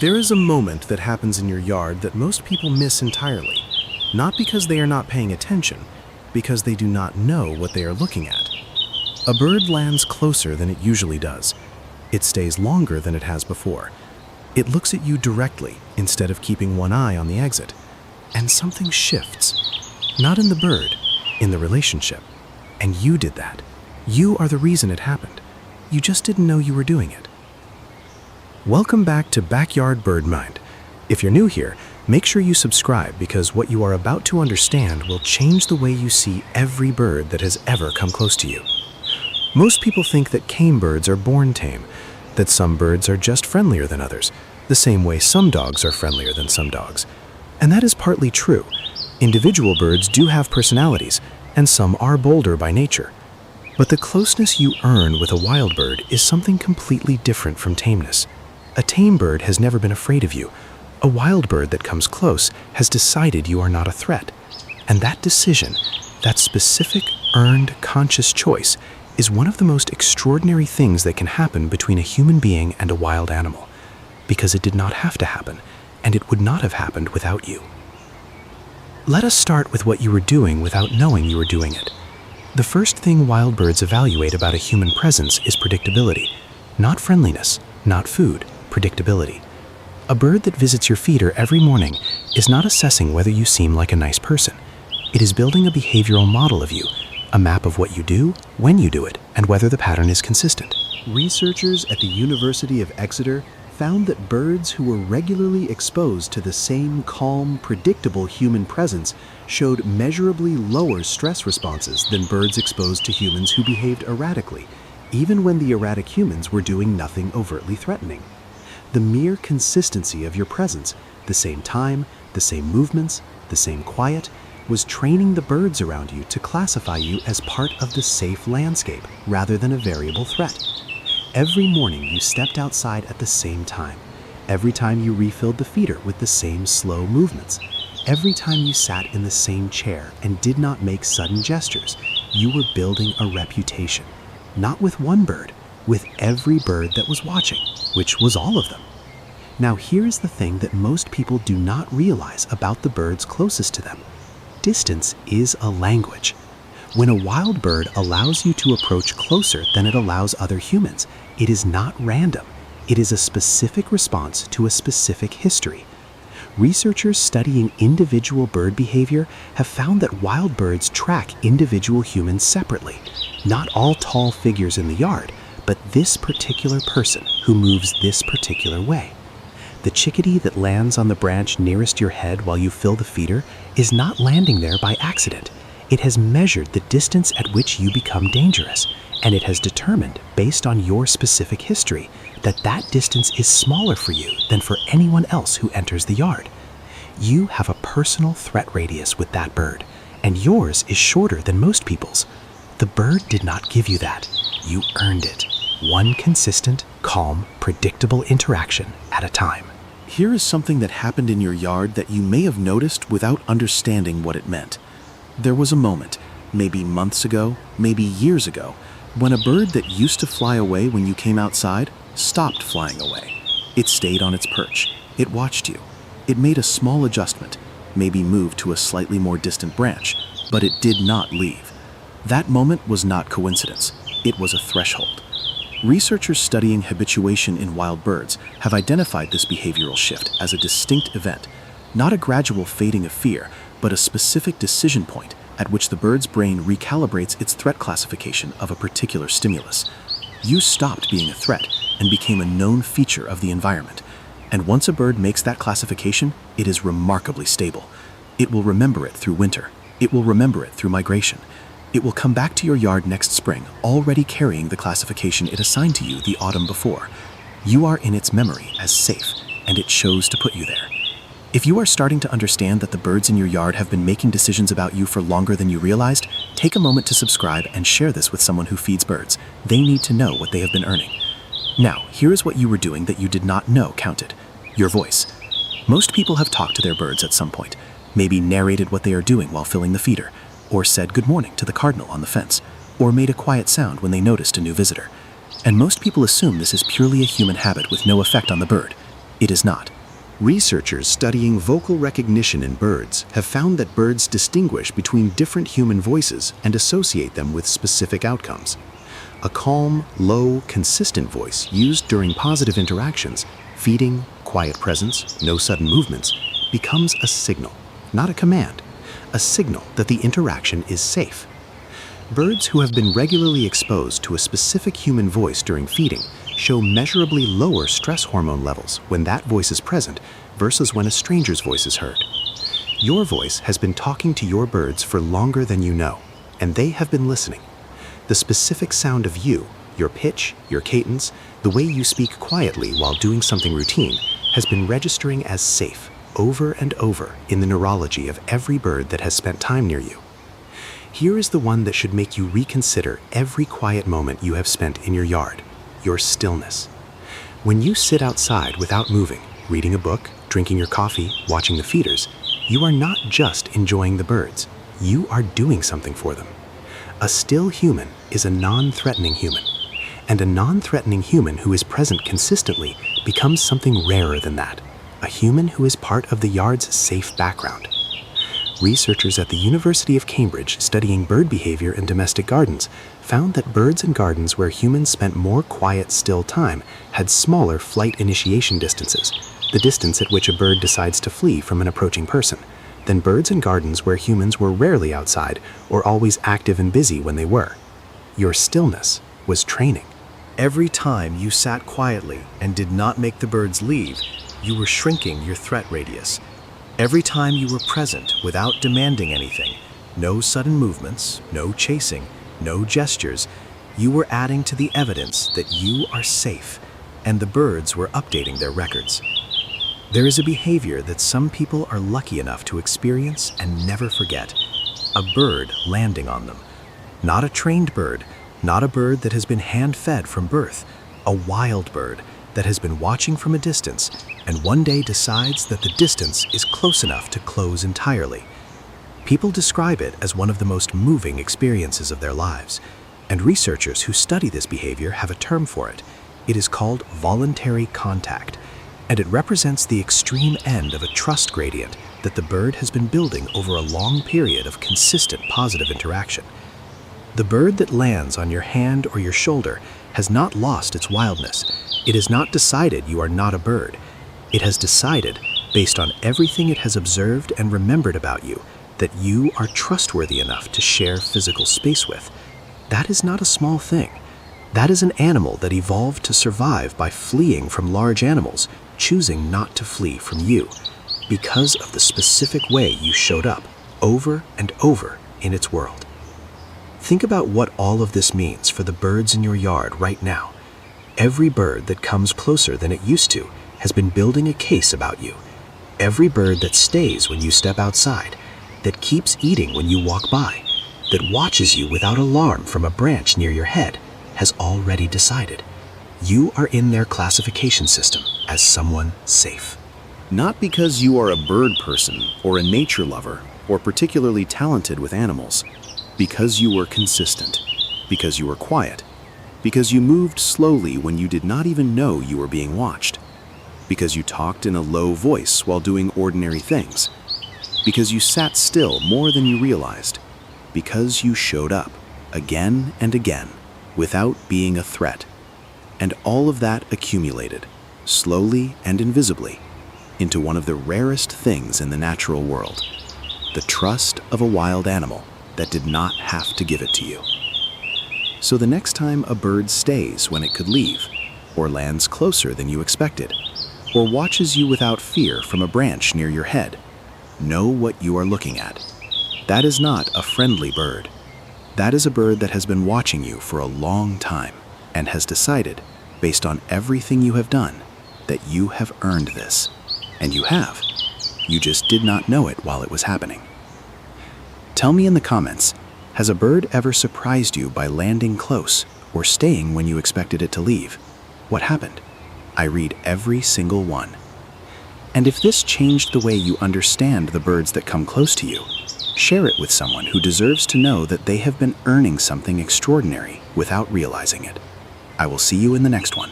There is a moment that happens in your yard that most people miss entirely, not because they are not paying attention, because they do not know what they are looking at. A bird lands closer than it usually does. It stays longer than it has before. It looks at you directly instead of keeping one eye on the exit. And something shifts. Not in the bird, in the relationship. And you did that. You are the reason it happened. You just didn't know you were doing it. Welcome back to Backyard Bird Mind. If you're new here, make sure you subscribe because what you are about to understand will change the way you see every bird that has ever come close to you. Most people think that tame birds are born tame, that some birds are just friendlier than others, the same way some dogs are friendlier than some dogs. And that is partly true. Individual birds do have personalities, and some are bolder by nature. But the closeness you earn with a wild bird is something completely different from tameness. A tame bird has never been afraid of you. A wild bird that comes close has decided you are not a threat. And that decision, that specific, earned, conscious choice, is one of the most extraordinary things that can happen between a human being and a wild animal. Because it did not have to happen, and it would not have happened without you. Let us start with what you were doing without knowing you were doing it. The first thing wild birds evaluate about a human presence is predictability. Not friendliness, not food, predictability. A bird that visits your feeder every morning is not assessing whether you seem like a nice person. It is building a behavioral model of you, a map of what you do, when you do it, and whether the pattern is consistent. Researchers at the University of Exeter found that birds who were regularly exposed to the same calm, predictable human presence showed measurably lower stress responses than birds exposed to humans who behaved erratically, even when the erratic humans were doing nothing overtly threatening. The mere consistency of your presence, the same time, the same movements, the same quiet, was training the birds around you to classify you as part of the safe landscape rather than a variable threat. Every morning you stepped outside at the same time. Every time you refilled the feeder with the same slow movements. Every time you sat in the same chair and did not make sudden gestures, you were building a reputation. Not with one bird, with every bird that was watching, which was all of them. Now here's the thing that most people do not realize about the birds closest to them. Distance is a language. When a wild bird allows you to approach closer than it allows other humans, it is not random. It is a specific response to a specific history. Researchers studying individual bird behavior have found that wild birds track individual humans separately. Not all tall figures in the yard, but this particular person who moves this particular way. The chickadee that lands on the branch nearest your head while you fill the feeder is not landing there by accident. It has measured the distance at which you become dangerous, and it has determined, based on your specific history, that that distance is smaller for you than for anyone else who enters the yard. You have a personal threat radius with that bird, and yours is shorter than most people's. The bird did not give you that. You earned it. One consistent, calm, predictable interaction at a time. Here is something that happened in your yard that you may have noticed without understanding what it meant. There was a moment, maybe months ago, maybe years ago, when a bird that used to fly away when you came outside stopped flying away. It stayed on its perch. It watched you. It made a small adjustment, maybe moved to a slightly more distant branch, but it did not leave. That moment was not coincidence. It was a threshold. Researchers studying habituation in wild birds have identified this behavioral shift as a distinct event, not a gradual fading of fear, but a specific decision point at which the bird's brain recalibrates its threat classification of a particular stimulus. You stopped being a threat and became a known feature of the environment. And once a bird makes that classification, it is remarkably stable. It will remember it through winter. It will remember it through migration. It will come back to your yard next spring, already carrying the classification it assigned to you the autumn before. You are in its memory as safe, and it chose to put you there. If you are starting to understand that the birds in your yard have been making decisions about you for longer than you realized, take a moment to subscribe and share this with someone who feeds birds. They need to know what they have been earning. Now, here is what you were doing that you did not know counted. Your voice. Most people have talked to their birds at some point, maybe narrated what they are doing while filling the feeder, or said good morning to the cardinal on the fence, or made a quiet sound when they noticed a new visitor. And most people assume this is purely a human habit with no effect on the bird. It is not. Researchers studying vocal recognition in birds have found that birds distinguish between different human voices and associate them with specific outcomes. A calm, low, consistent voice used during positive interactions, feeding, quiet presence, no sudden movements, becomes a signal, not a command, a signal that the interaction is safe. Birds who have been regularly exposed to a specific human voice during feeding show measurably lower stress hormone levels when that voice is present versus when a stranger's voice is heard. Your voice has been talking to your birds for longer than you know, and they have been listening. The specific sound of you, your pitch, your cadence, the way you speak quietly while doing something routine, has been registering as safe over and over in the neurology of every bird that has spent time near you. Here is the one that should make you reconsider every quiet moment you have spent in your yard: your stillness. When you sit outside without moving, reading a book, drinking your coffee, watching the feeders, you are not just enjoying the birds, you are doing something for them. A still human is a non-threatening human, and a non-threatening human who is present consistently becomes something rarer than that, a human who is part of the yard's safe background. Researchers at the University of Cambridge studying bird behavior in domestic gardens found that birds in gardens where humans spent more quiet, still time had smaller flight initiation distances, the distance at which a bird decides to flee from an approaching person, than birds in gardens where humans were rarely outside or always active and busy when they were. Your stillness was training. Every time you sat quietly and did not make the birds leave, you were shrinking your threat radius. Every time you were present without demanding anything, no sudden movements, no chasing, no gestures, you were adding to the evidence that you are safe, and the birds were updating their records. There is a behavior that some people are lucky enough to experience and never forget: a bird landing on them. Not a trained bird, not a bird that has been hand-fed from birth, a wild bird that has been watching from a distance and one day decides that the distance is close enough to close entirely. People describe it as one of the most moving experiences of their lives, and researchers who study this behavior have a term for it. It is called voluntary contact, and it represents the extreme end of a trust gradient that the bird has been building over a long period of consistent positive interaction. The bird that lands on your hand or your shoulder has not lost its wildness. It has not decided you are not a bird. It has decided, based on everything it has observed and remembered about you, that you are trustworthy enough to share physical space with. That is not a small thing. That is an animal that evolved to survive by fleeing from large animals, choosing not to flee from you, because of the specific way you showed up, over and over in its world. Think about what all of this means for the birds in your yard right now. Every bird that comes closer than it used to has been building a case about you. Every bird that stays when you step outside, that keeps eating when you walk by, that watches you without alarm from a branch near your head, has already decided you are in their classification system as someone safe. Not because you are a bird person or a nature lover or particularly talented with animals, because you were consistent, because you were quiet, because you moved slowly when you did not even know you were being watched, because you talked in a low voice while doing ordinary things, because you sat still more than you realized, because you showed up again and again without being a threat. And all of that accumulated, slowly and invisibly, into one of the rarest things in the natural world: the trust of a wild animal that did not have to give it to you. So the next time a bird stays when it could leave, or lands closer than you expected, or watches you without fear from a branch near your head, know what you are looking at. That is not a friendly bird. That is a bird that has been watching you for a long time and has decided, based on everything you have done, that you have earned this. And you have. You just did not know it while it was happening. Tell me in the comments, has a bird ever surprised you by landing close or staying when you expected it to leave? What happened? I read every single one. And if this changed the way you understand the birds that come close to you, share it with someone who deserves to know that they have been earning something extraordinary without realizing it. I will see you in the next one.